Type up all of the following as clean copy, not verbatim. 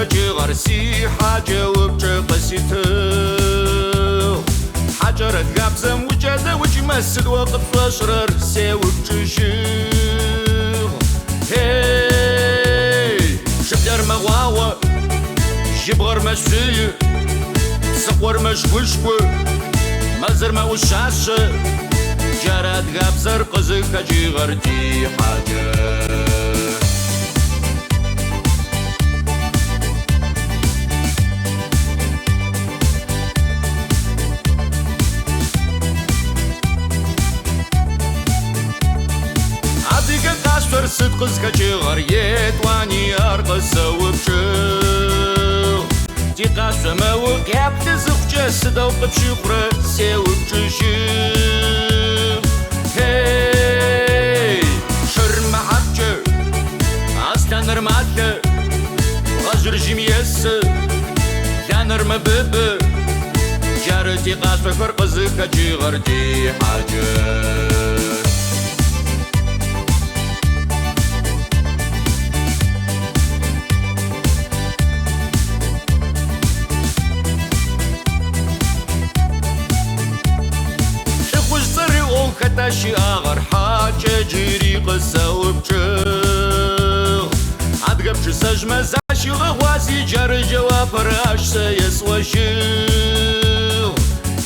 خجي غرسي حاجة وبجي قسيته حجرة قابزم وجادة وجي مسد وقت فاشرر سي وبجي شيخ هي شبدر مغواوة جبغر مشفي سقور مشوشكو مزر ما وشاشة جارات قابزر قزي خجي غرتي حاجة صدق زكاجي غريت واني أرقص وبشيخ تيقاش ما وقعب تزق جسد وقبشي خرسي وبشيخ هي شرم محبجة عستانر معدة غجر جيميس كانر مبب جارتي قاش فرق زكاجي غرتي حاجة خداشي آغر حاجة جيري قصة وبجيخ عدقبش سجمة زاشي غوازي جار جواب راش سيسوى شيخ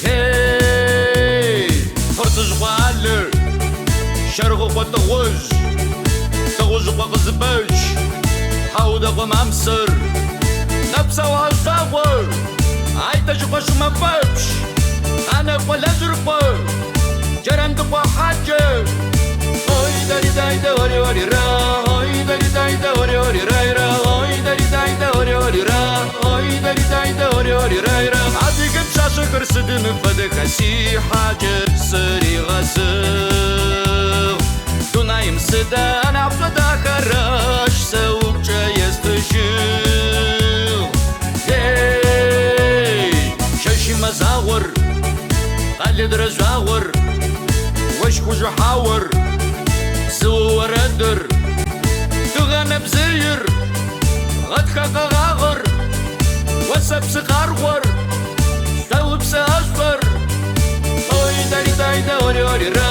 هي فرطش غالر شرغ وطغوش تغوش وغزبش حاودة ومامسر نبسة وهالزاور عايتش وش مبابش أنا ولا جربة جران دبا حاجة هاي داري داي دوري وري را هاي داري داي دوري وري راي را هاي داري داي دوري وري را هاي داري داي دوري وري راي را عادي قد شاشة كرسدن فدك هسي حاجة سري غسر دونايم سدان عفدا خراش سوق جايز تشيل هاي شاشي مزاور قلد رجاور وشكو جحاور سوور الدر تغنى بزير غدخة غاغر وسبس غارغر توب سأشفر هاي داري داي دوري وري را